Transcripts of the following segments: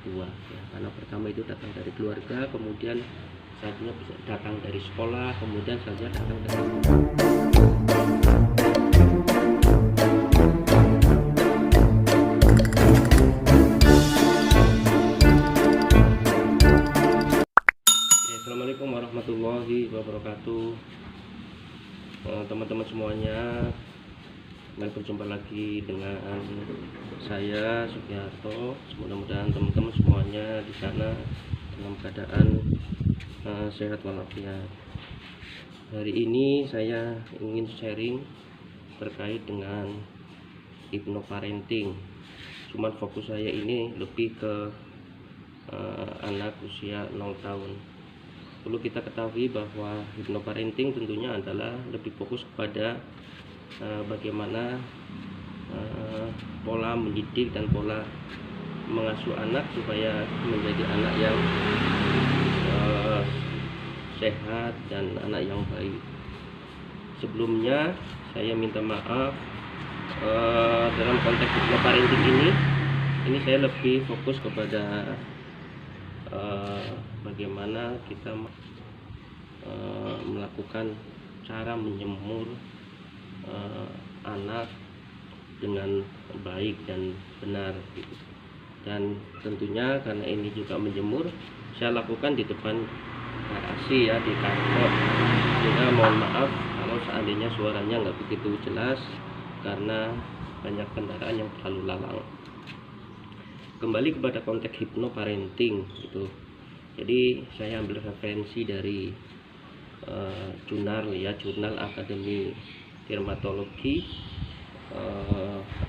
tua ya, karena pertama itu datang dari keluarga, kemudian selanjutnya bisa datang dari sekolah, kemudian selanjutnya datang dari ya. Assalamualaikum warahmatullahi wabarakatuh. Teman-teman semuanya, berjumpa lagi dengan saya Sugiharto. Mudah-mudahan teman-teman semuanya di sana dalam keadaan sehat walafiat. Hari ini saya ingin sharing terkait dengan hypnoparenting. Cuman fokus saya ini lebih ke anak usia 0 tahun. Perlu kita ketahui bahwa hypnoparenting tentunya adalah lebih fokus kepada bagaimana pola mendidik dan pola mengasuh anak supaya menjadi anak yang sehat dan anak yang baik. Sebelumnya saya minta maaf dalam konteks hypnoparenting ini saya lebih fokus kepada bagaimana kita melakukan cara menjemur anak dengan baik dan benar gitu. Dan tentunya karena ini juga menjemur, saya lakukan di depan garasi ya, di kantor, sehingga mohon maaf kalau seandainya suaranya nggak begitu jelas karena banyak kendaraan yang terlalu lalang. Kembali kepada konteks hypnoparenting itu. Jadi saya ambil referensi dari jurnal Akademi Dermatologi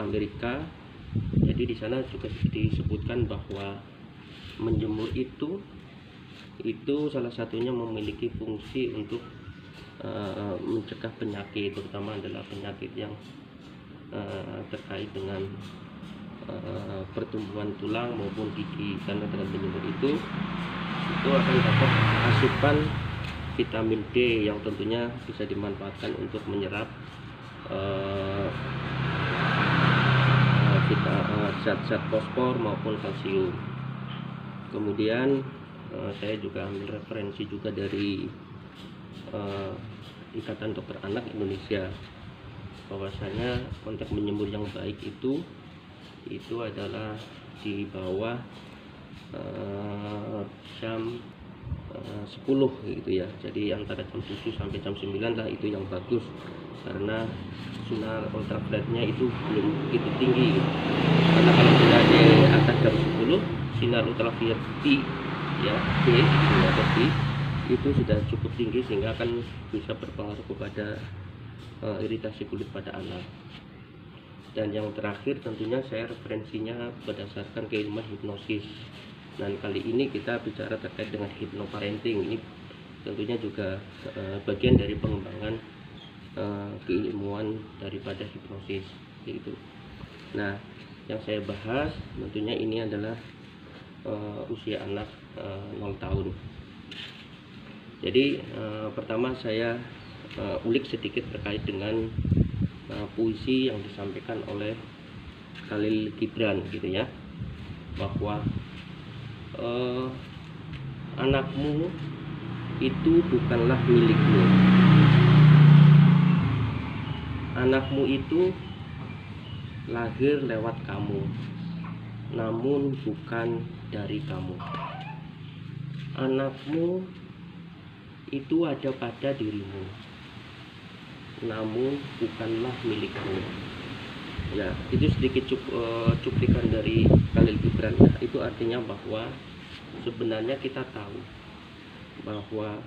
Amerika. Jadi di sana juga disebutkan bahwa menjemur itu salah satunya memiliki fungsi untuk mencegah penyakit, terutama adalah penyakit yang terkait dengan pertumbuhan tulang maupun gigi, karena dengan menjemur itu akan dapat asupan vitamin D yang tentunya bisa dimanfaatkan untuk menyerap zat-zat fosfor maupun kalsium. Kemudian saya juga ambil referensi juga dari Ikatan Dokter Anak Indonesia, bahwasanya konteks menjemur yang baik itu adalah di bawah jam 10 gitu ya. Jadi antara jam 7 sampai jam 9 lah itu yang bagus, karena sinar ultravioletnya itu belum begitu tinggi gitu. Karena kalau sudah di atas jam 10 sinar ultraviolet B ya, B gitu ya, B itu sudah cukup tinggi sehingga akan bisa berpengaruh kepada iritasi kulit pada anak. Dan yang terakhir tentunya saya referensinya berdasarkan keilmuan hipnosis. Dan kali ini kita bicara terkait dengan hypnoparenting. Ini tentunya juga bagian dari pengembangan keilmuan daripada hipnosis gitu. Nah, yang saya bahas tentunya ini adalah usia anak 0 tahun. Jadi pertama saya ulik sedikit terkait dengan puisi yang disampaikan oleh Khalil Gibran gitu ya, bahwa anakmu itu bukanlah milikmu, anakmu itu lahir lewat kamu, namun bukan dari kamu. Anakmu itu ada pada dirimu, namun bukanlah milikmu. Ya, itu sedikit cuplikan dari Khalil Gibran. Nah, itu artinya bahwa sebenarnya kita tahu bahwa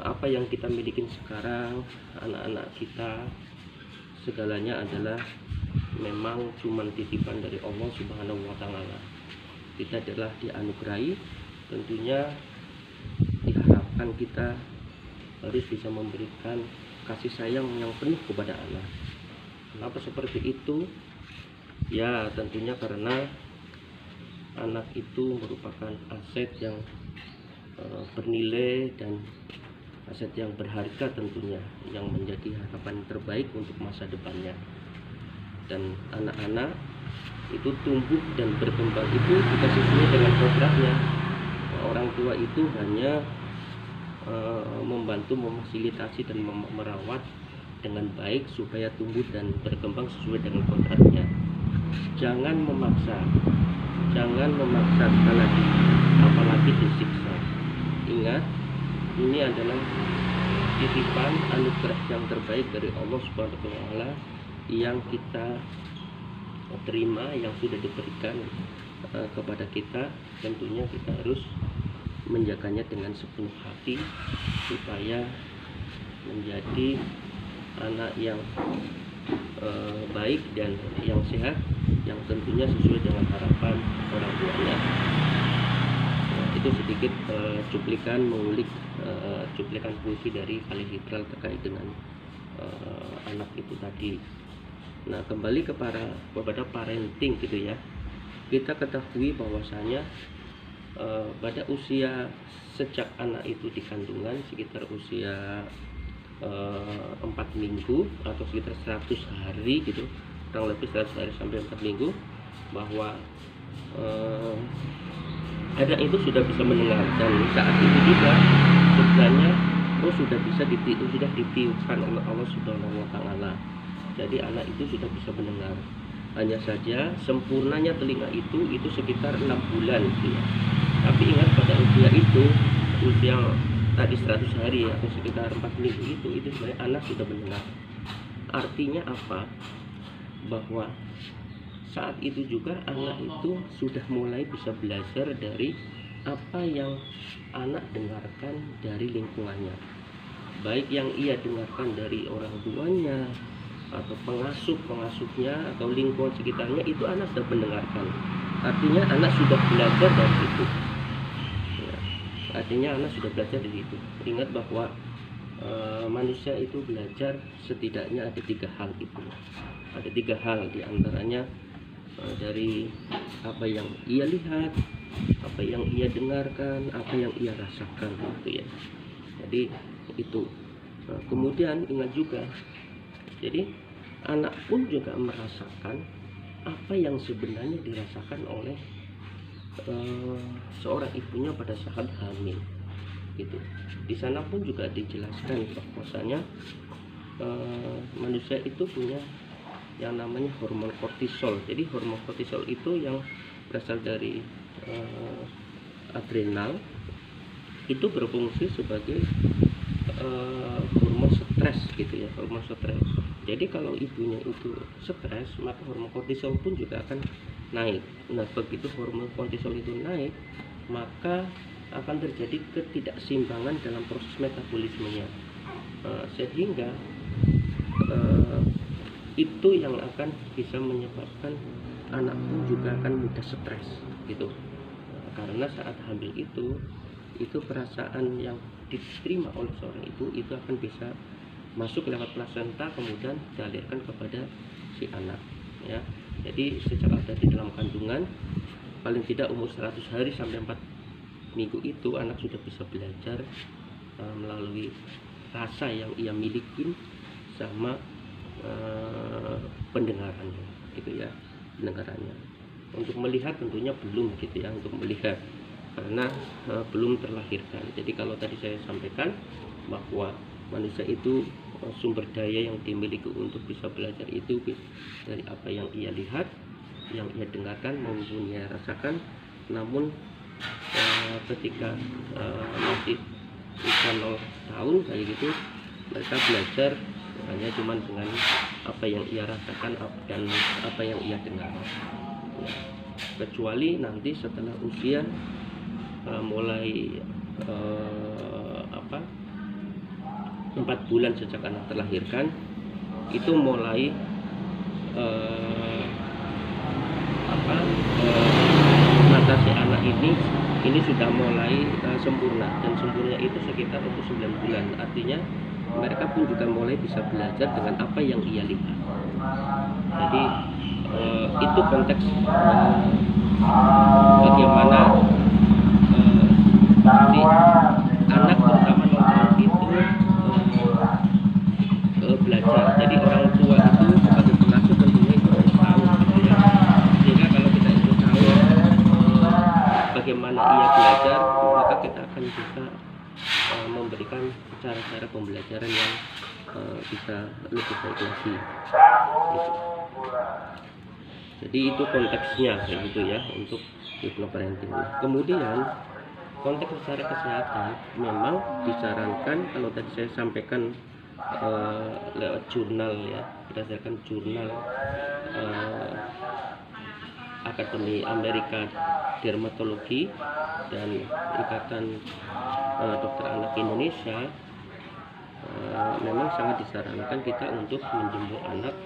apa yang kita miliki sekarang, anak-anak kita, segalanya adalah memang cuma titipan dari Allah Subhanahu wa Ta'ala. Kita adalah dianugerahi, tentunya diharapkan kita harus bisa memberikan kasih sayang yang penuh kepada anak. Kenapa seperti itu? Ya, tentunya karena anak itu merupakan aset yang bernilai dan aset yang berharga tentunya, yang menjadi harapan terbaik untuk masa depannya. Dan anak-anak itu tumbuh dan berkembang itu juga sesuai dengan kodratnya. Orang tua itu hanya membantu, memfasilitasi dan merawat dengan baik supaya tumbuh dan berkembang sesuai dengan kodratnya. Jangan memaksa sekali lagi, apalagi disiksa. Ingat, ini adalah titipan anugerah yang terbaik dari Allah Subhanahu wa taala yang kita terima, yang sudah diberikan kepada kita. Tentunya kita harus menjaganya dengan sepenuh hati supaya menjadi anak yang baik dan yang sehat, yang tentunya sesuai dengan harapan orang tuanya. Itu sedikit mengulik cuplikan puisi dari Khalil Hidral terkait dengan anak itu tadi. Nah, kembali kepada parenting gitu ya. Kita ketahui bahwasanya pada usia sejak anak itu di kandungan sekitar usia 4 minggu atau sekitar 100 hari gitu, kurang lebih 100 hari sampai 4 minggu, bahwa anak itu sudah bisa mendengar, dan saat itu juga sebenarnya sudah ditiupkan oleh Allah Subhanahu wa taala. Jadi anak itu sudah bisa mendengar. Hanya saja sempurnanya telinga itu sekitar 6 bulan gitu ya. Tapi ingat, pada usia tadi 100 hari atau sekitar 4 minggu itu sebenarnya anak sudah mendengar. Artinya apa? Bahwa saat itu juga anak itu sudah mulai bisa belajar dari apa yang anak dengarkan dari lingkungannya, baik yang ia dengarkan dari orang tuanya atau pengasuhnya atau lingkungan sekitarnya, itu anak sudah mendengarkan. Artinya anak sudah belajar dari itu. Ingat bahwa manusia itu belajar setidaknya ada 3 hal itu. Ada 3 hal, diantaranya dari apa yang ia lihat, apa yang ia dengarkan, apa yang ia rasakan gitu ya. Jadi itu. Kemudian ingat juga, jadi anak pun juga merasakan apa yang sebenarnya dirasakan oleh seorang ibunya pada saat hamil gitu. Di sana pun juga dijelaskan bahwasanya manusia itu punya yang namanya hormon kortisol. Jadi hormon kortisol itu yang berasal dari adrenal, itu berfungsi sebagai hormon stres gitu ya, hormon stres. Jadi kalau ibunya itu stres, maka hormon kortisol pun juga akan naik. Nah, begitu hormon kortisol itu naik, maka akan terjadi ketidakseimbangan dalam proses metabolismenya, sehingga itu yang akan bisa menyebabkan anak pun juga akan mudah stres gitu. Karena saat hamil itu perasaan yang diterima oleh seorang ibu itu akan bisa masuk lewat plasenta, kemudian dialirkan kepada si anak ya. Jadi sejak ada di dalam kandungan, paling tidak umur 100 hari sampai 4 minggu itu anak sudah bisa belajar melalui rasa yang ia miliki sama pendengarannya gitu ya, pendengarannya. Untuk melihat tentunya belum gitu ya, untuk melihat karena belum terlahirkan. Jadi kalau tadi saya sampaikan bahwa manusia itu sumber daya yang dimiliki untuk bisa belajar itu dari apa yang ia lihat, yang ia dengarkan maupun ia rasakan. Namun ketika masih usia 0 tahun kayak gitu, mereka belajar hanya cuma dengan apa yang ia rasakan dan apa yang ia dengar ya. Kecuali nanti setelah usia mulai 4 bulan sejak anak terlahirkan, itu mulai mata si anak ini sudah mulai sempurna, dan sempurna itu sekitar 9 bulan. Artinya mereka pun juga mulai bisa belajar dengan apa yang ia lihat. Jadi itu konteks bagaimana si anak terutama 0 tahun itu belajar. Jadi orang tua itu sebagai pengasuh tentunya itu harus tahu gitu ya, bagaimana ia belajar, maka kita akan bisa memberikan cara-cara pembelajaran yang bisa lebih baik lagi gitu. Jadi itu konteksnya kayak gitu ya untuk hypnoparenting. Kemudian konteks secara kesehatan memang disarankan, kalau tadi saya sampaikan lewat jurnal ya, berdasarkan jurnal Akademi Amerika Dermatologi dan Ikatan Dokter Anak Indonesia, memang sangat disarankan kita untuk menjemur anak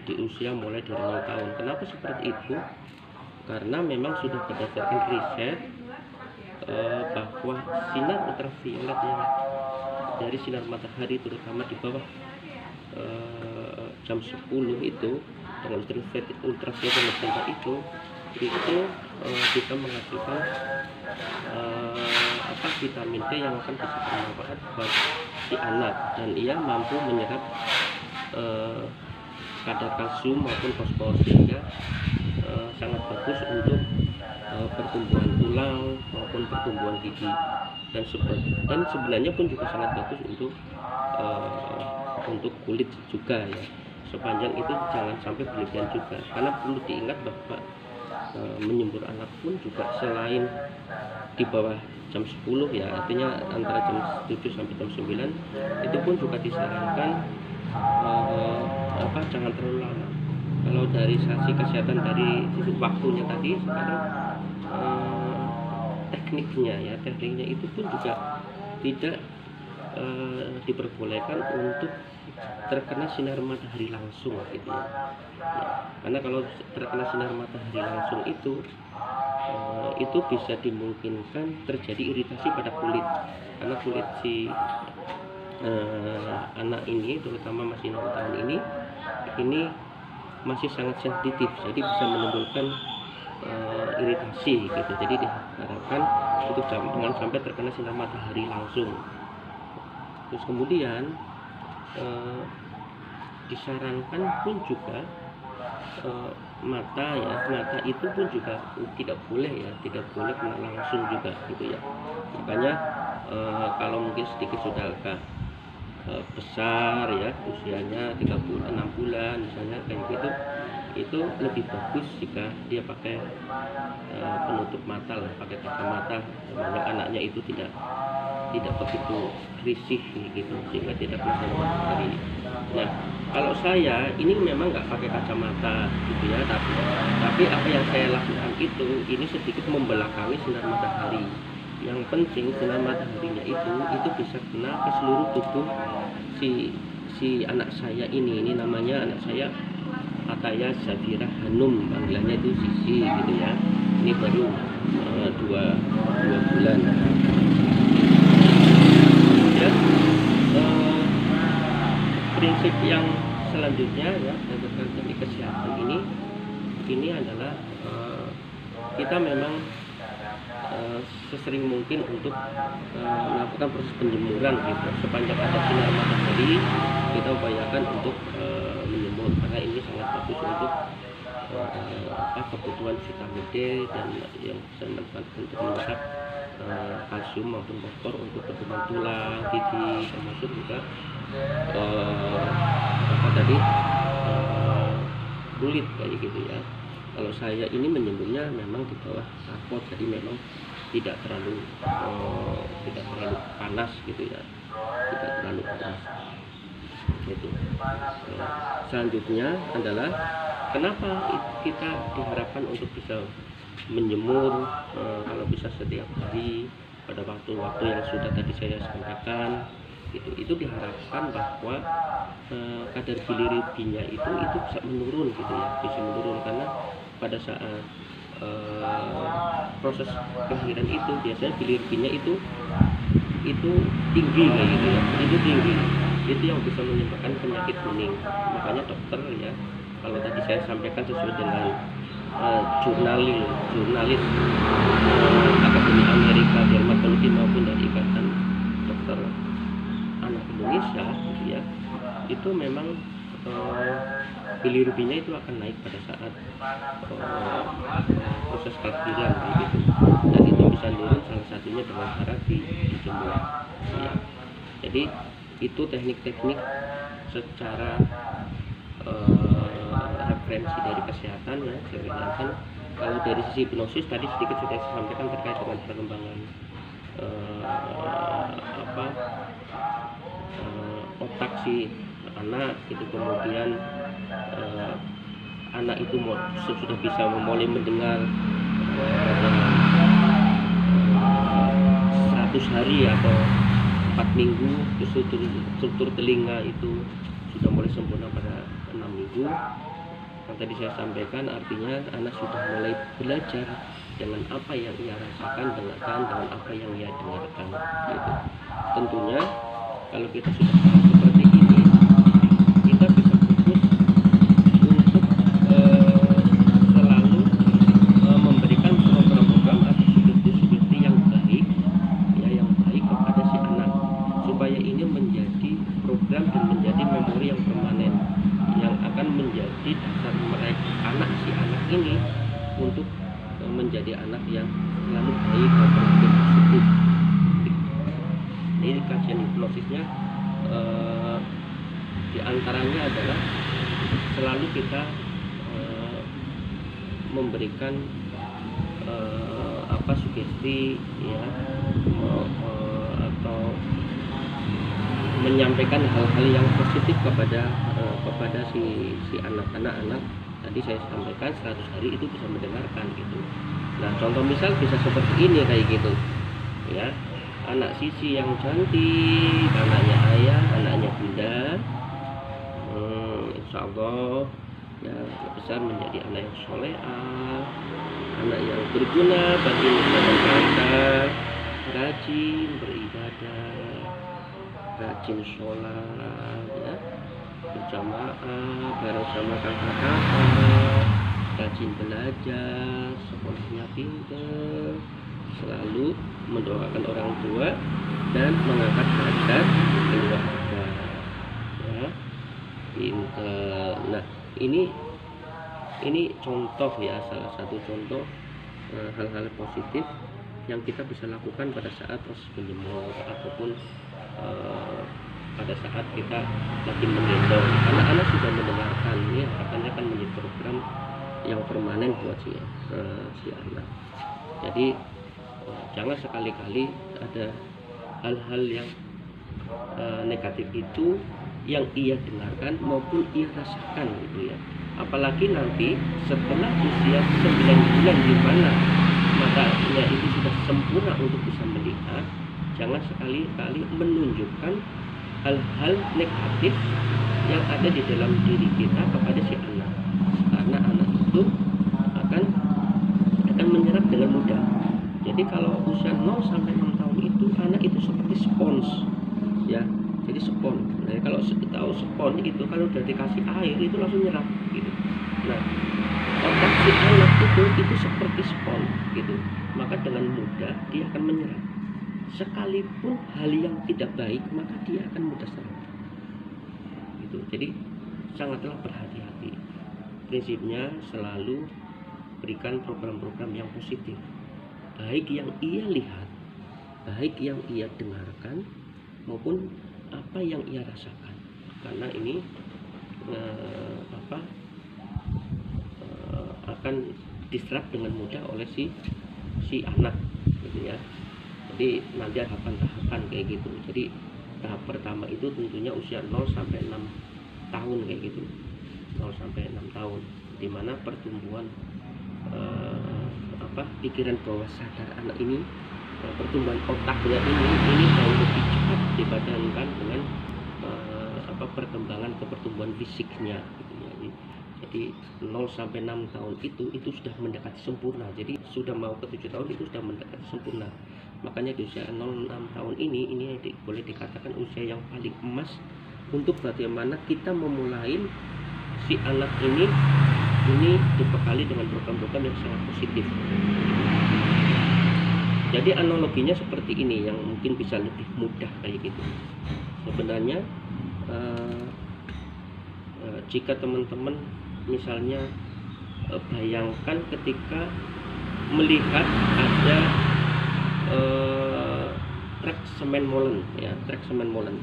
di usia mulai dari 0 tahun. Kenapa seperti itu? Karena memang sudah berdasarkan riset bahwa sinar ultraviolet yang dari sinar matahari, terutama di bawah jam 10 itu, dengan ultraviolet yang lebih rendah itu bisa menghasilkan vitamin D yang akan bisa bermanfaat buat si anak, dan ia mampu menyerap kadar kalsium maupun fosfor, sehingga sangat bagus untuk pertumbuhan tulang maupun pertumbuhan gigi, dan sebenarnya pun juga sangat bagus untuk kulit juga ya. Sepanjang itu jangan sampai berlebihan juga, karena perlu diingat bahwa menyembur anak pun juga selain di bawah jam 10 ya, artinya antara jam 7 sampai jam 9 itu pun juga disarankan jangan terlalu lama. Kalau dari sisi kesehatan, dari sisi waktunya tadi, sekarang tekniknya itu pun juga tidak diperbolehkan untuk terkena sinar matahari langsung gitu ya. Karena kalau terkena sinar matahari langsung itu bisa dimungkinkan terjadi iritasi pada kulit, karena kulit si anak ini, terutama masih 0 tahun ini masih sangat sensitif, jadi bisa menimbulkan iritasi gitu. Jadi diharapkan itu jangan sampai terkena sinar matahari langsung. Terus kemudian disarankan pun juga mata itu pun juga tidak boleh kena langsung juga gitu ya. Makanya kalau mungkin sedikit sudah agak besar ya, usianya 6 bulan misalnya kayak gitu, itu lebih bagus jika dia pakai penutup mata lah, pakai kacamata, supaya anaknya itu tidak begitu risih gitu, sehingga tidak kena matahari. Nah, kalau saya ini memang nggak pakai kacamata gitu ya, tapi apa yang saya lakukan ini sedikit membelakangi sinar matahari. Yang penting sinar mataharinya itu bisa kena ke seluruh tubuh si anak saya ini namanya anak saya Ataya Zafira Hanum, panggilannya itu Sisi gitu ya. Ini baru 2 bulan ya. Prinsip yang selanjutnya ya berdasarkan teknik kesehatan ini adalah kita memang sesering mungkin untuk melakukan proses penjemuran gitu. Sepanjang ada sinar matahari, kita upayakan untuk menjemur, karena ini sangat bagus untuk kebutuhan vitamin D dan yang bisa dimanfaatkan untuk menyerap kalsium maupun fosfor untuk pertumbuhan tulang, gigi, termasuk juga kulit kayak gitu ya. Kalau saya ini menyemburnya memang di bawah rapot, jadi memang tidak terlalu panas gitu ya, tidak terlalu panas gitu. Selanjutnya adalah kenapa kita diharapkan untuk bisa menjemur kalau bisa setiap hari pada waktu-waktu yang sudah tadi saya sampaikan gitu. Itu diharapkan bahwa kadar bilirubinnya itu bisa menurun gitu ya, bisa menurun, karena pada saat proses kelahiran itu biasanya bilirubinnya itu tinggi kayak gitu ya, itu tinggi, itu yang bisa menyebabkan penyakit kuning. Makanya dokter ya, kalau tadi saya sampaikan sesuai dengan jurnalis Akademi Amerika Dermatologi maupun dari Ikatan Dokter Anak Indonesia gitu ya, itu memang bilirubinnya itu akan naik pada saat proses kelahiran gitu. dan itu bisa nurun salah satunya dengan cara dijemur ya. Jadi itu teknik-teknik secara referensi dari kesehatan ya. Kalau dari sisi hipnosis tadi sedikit sudah saya sampaikan terkait dengan perkembangan otak si anak itu, kemudian anak itu sudah bisa mulai mendengar 100 hari atau 4 minggu, struktur telinga itu sudah mulai sempurna pada 6 minggu. Yang tadi saya sampaikan artinya anak sudah mulai belajar dengan apa yang ia rasakan, dengan apa yang ia dengarkan gitu. Tentunya kalau kita sudah seperti ini, kita bisa fokus untuk selalu memberikan program-program atau sugesti yang baik ya, yang baik kepada si anak, supaya ini menjadi program dan menjadi memori yang permanen yang akan menjadi dasar mereka, si anak ini untuk menjadi anak yang selalu baik dan berpikir positif. Ini kajian hipnosisnya diantaranya adalah selalu kita memberikan sugesti ya, atau menyampaikan hal-hal yang positif kepada si anak-anak. Tadi saya sampaikan 100 hari itu bisa mendengarkan gitu. Nah, contoh misal bisa seperti ini kayak gitu ya. Anak Sisi yang cantik, anaknya ayah, anaknya bunda, insya Allah ya besar menjadi anak yang solehah, anak yang berguna bagi nusa dan bangsa, rajin beribadah, rajin sholat ya, berjamaah bareng sama kakak-kakak, rajin belajar, sekolahnya pintar, selalu mendoakan orang tua dan mengangkat derajat keluarga ya, pintar. Nah, ini contoh ya, salah satu contoh hal-hal positif yang kita bisa lakukan pada saat proses menjemur ataupun pada saat kita lagi menggendong. Anak-anak sudah mendengarkan ini, harapannya akan menjadi program yang permanen buat si anak. Jadi jangan sekali-kali ada hal-hal yang negatif itu yang ia dengarkan maupun ia rasakan gitu ya. Apalagi nanti setelah usia 9 bulan di mana matanya itu sudah sempurna untuk bisa melihat, jangan sekali-kali menunjukkan hal-hal negatif yang ada di dalam diri kita kepada si anak, karena anak itu akan menyerap dengan mudah. Jadi kalau usia 0 sampai 6 tahun itu anak itu seperti spons ya, jadi spons. Nah, kalau tahu spons itu kalau udah dikasih air itu langsung nyerap gitu. Nah, otak si anak itu seperti spons gitu, maka dengan mudah dia akan menyerap. Sekalipun hal yang tidak baik maka dia akan mudah serap gitu. Jadi sangatlah berhati-hati. Prinsipnya selalu berikan program-program yang positif, baik yang ia lihat, baik yang ia dengarkan, maupun apa yang ia rasakan. Karena ini akan diserap dengan mudah oleh si anak gitu ya. Jadi nanti ada tahapan-tahapan kayak gitu. Jadi tahap pertama itu tentunya usia 0 sampai 6 tahun kayak gitu. 0 sampai 6 tahun di mana pertumbuhan pikiran bawah sadar anak ini, pertumbuhan otaknya ini jauh lebih cepat dibandingkan dengan perkembangan pertumbuhan fisiknya gitu ya. Jadi 0 sampai 6 tahun itu sudah mendekati sempurna. Jadi sudah mau ke 7 tahun itu sudah mendekati sempurna. Makanya di usia 0-6 tahun ini boleh dikatakan usia yang paling emas untuk bagaimana kita memulai si anak ini dibekali dengan program-program yang sangat positif. Jadi analoginya seperti ini yang mungkin bisa lebih mudah kayak gitu. Sebenarnya jika teman-teman misalnya bayangkan ketika melihat ada truk semen molen ya, truk semen molen.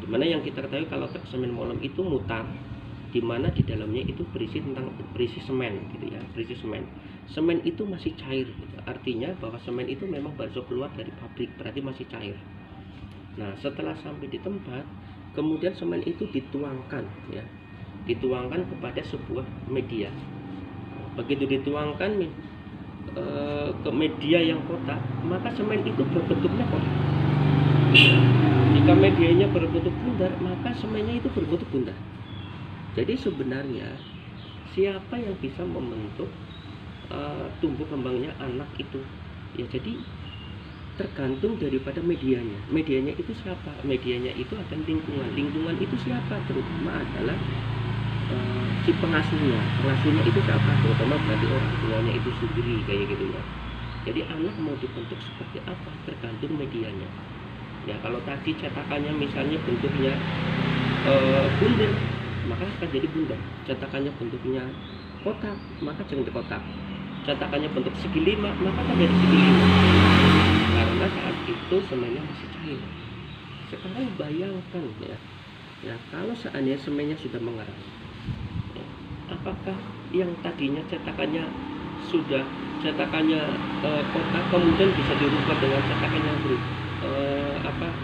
Dimana yang kita ketahui kalau truk semen molen itu mutar, dimana di dalamnya itu berisi semen gitu ya, berisi semen. Semen itu masih cair gitu. Artinya bahwa semen itu memang baru keluar dari pabrik, berarti masih cair. Nah, setelah sampai di tempat, kemudian semen itu dituangkan ya, dituangkan kepada sebuah media. Begitu dituangkan ke media yang kotak, maka semen itu berbentuknya kotak. Jika medianya berbentuk bundar, maka semennya itu berbentuk bundar. Jadi sebenarnya siapa yang bisa membentuk tumbuh kembangnya anak itu? Ya jadi tergantung daripada medianya. Medianya itu siapa? Medianya itu akan lingkungan. Lingkungan itu siapa? Terutama adalah si pengasuhnya. Pengasuhnya itu siapa? Terutama berarti orang tuanya itu sendiri kayak gitu ya. Jadi anak mau dibentuk seperti apa tergantung medianya. Ya kalau tadi cetakannya misalnya bentuknya bundar, maka akan jadi bundar. Cetakannya bentuknya kotak, maka jadi kotak. Cetakannya bentuk segi lima, maka akan jadi segi lima. Karena saat itu semennya masih cair. Sekarang bayangkan ya kalau seandainya semennya sudah mengeras, ya, apakah yang tadinya cetakannya sudah kotak kemudian bisa dirubah dengan cetakannya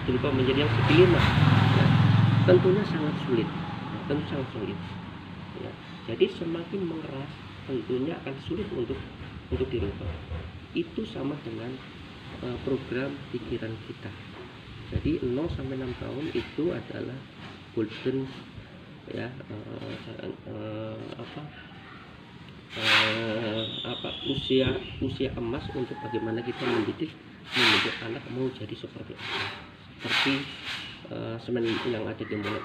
berubah menjadi yang segi lima? Ya, tentunya sangat sulit. Tentu sangat sulit. Ya, jadi semakin mengeras tentunya akan sulit untuk dirubah. Itu sama dengan program pikiran kita. Jadi 0 sampai 6 tahun itu adalah golden ya usia emas untuk bagaimana kita mendidik anak mau jadi seperti apa. Seperti semen yang ada di mulai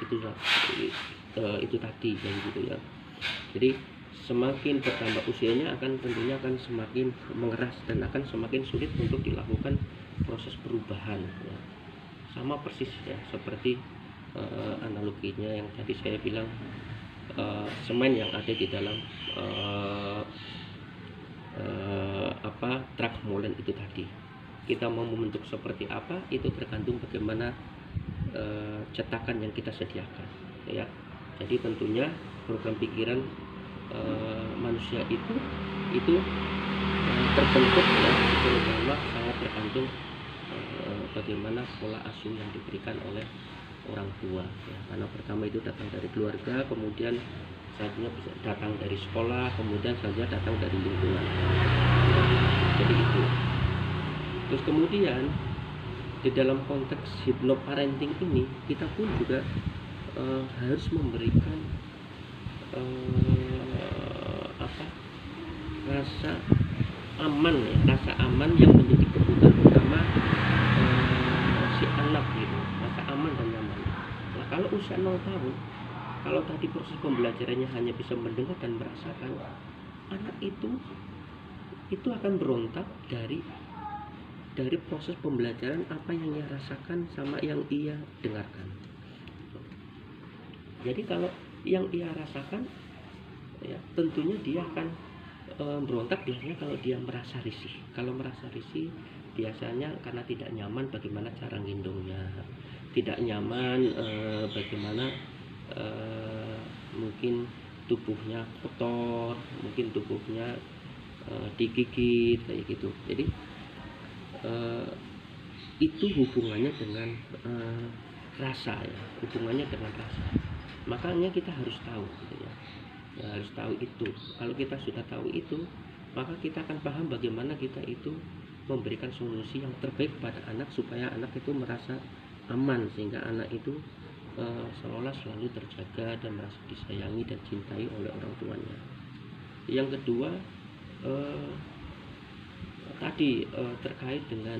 itu tadi kayak gitu ya. Jadi semakin bertambah usianya tentunya akan semakin mengeras dan akan semakin sulit untuk dilakukan proses perubahan ya. Sama persis ya seperti analoginya yang tadi saya bilang, semen yang ada di dalam truk molen itu tadi. Kita mau membentuk seperti apa itu tergantung bagaimana cetakan yang kita sediakan ya. Jadi tentunya program pikiran manusia itu terbentuk ya, terutama sangat tergantung bagaimana pola asuh yang diberikan oleh orang tua ya. Karena pertama itu datang dari keluarga, kemudian selanjutnya bisa datang dari sekolah, kemudian selanjutnya datang dari lingkungan. Jadi itu. Terus kemudian di dalam konteks hypnoparenting ini kita pun juga harus memberikan rasa aman ya, rasa aman yang menjadi kebutuhan utama si anak gitu, rasa aman dan nyaman. Nah kalau usia 0 tahun, kalau tadi proses pembelajarannya hanya bisa mendengar dan merasakan, anak itu akan berontak dari proses pembelajaran apa yang ia rasakan sama yang ia dengarkan. Jadi kalau yang ia rasakan ya tentunya dia akan berontak biasanya kalau dia merasa risih. Kalau merasa risih biasanya karena tidak nyaman bagaimana cara ngendongnya, tidak nyaman bagaimana mungkin tubuhnya kotor, mungkin tubuhnya digigit kayak gitu. Jadi itu hubungannya dengan rasa ya, hubungannya dengan rasa. Makanya kita harus tahu gitu ya. Harus tahu itu. Kalau kita sudah tahu itu, maka kita akan paham bagaimana kita itu memberikan solusi yang terbaik pada anak supaya anak itu merasa aman, sehingga anak itu seolah selalu terjaga dan merasa disayangi dan cintai oleh orang tuanya. Yang kedua tadi terkait dengan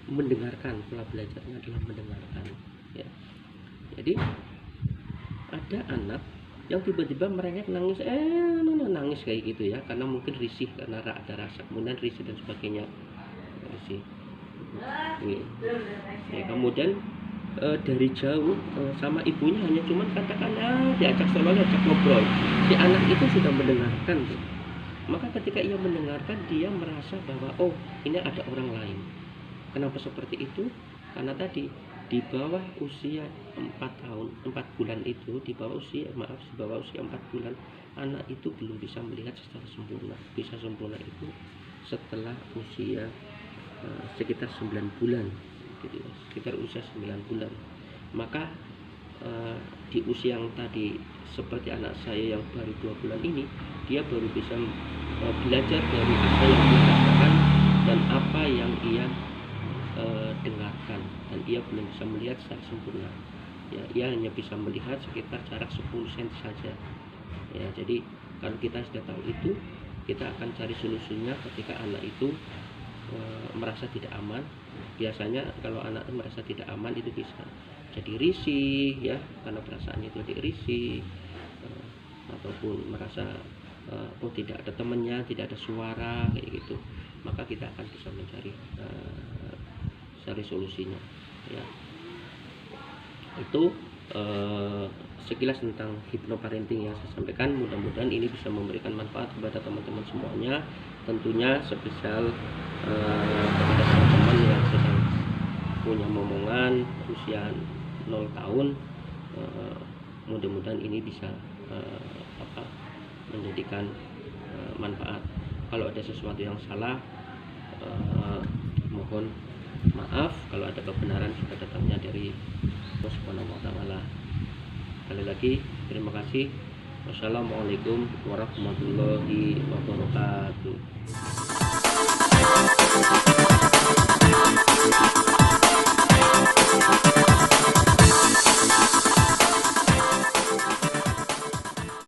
mendengarkan, pola belajarnya adalah mendengarkan ya. Jadi ada anak yang tiba-tiba merengek nangis nangis kayak gitu ya, karena mungkin risih, karena ada rasa, kemudian risih dan sebagainya, risih ya. Kemudian dari jauh sama ibunya hanya cuman katakan diajak ngobrol, si anak itu sudah mendengarkan tuh. Maka ketika ia mendengarkan, dia merasa bahwa oh, ini ada orang lain. Kenapa seperti itu? Karena tadi di bawah usia 4 tahun 4 bulan itu, di bawah usia 4 bulan, anak itu belum bisa melihat secara sempurna. Bisa sempurna itu setelah usia sekitar 9 bulan gitu ya, sekitar usia 9 bulan. Maka di usia yang tadi seperti anak saya yang baru 2 bulan ini, dia baru bisa belajar dari apa yang dia rasakan dan apa yang ia dengarkan, dan ia belum bisa melihat secara sempurna ya. Ia hanya bisa melihat sekitar jarak 10 cm saja ya. Jadi kalau kita sudah tahu itu, kita akan cari solusinya ketika anak itu merasa tidak aman. Biasanya kalau anak merasa tidak aman itu bisa jadi risih ya, karena perasaannya itu jadi risih, ataupun merasa oh tidak ada temannya, tidak ada suara kayak gitu. Maka kita akan bisa mencari cari solusinya ya. Itu sekilas tentang hypnoparenting yang saya sampaikan. Mudah-mudahan ini bisa memberikan manfaat kepada teman-teman semuanya, tentunya spesial kepada teman-teman yang sedang punya momongan usia 0 tahun. Mudah-mudahan ini bisa menjadikan manfaat. Kalau ada sesuatu yang salah, mohon maaf. Kalau ada kebenaran juga datangnya dari Allah Subhanahu wa Ta'ala. Sekali lagi terima kasih. Wassalamualaikum warahmatullahi wabarakatuh.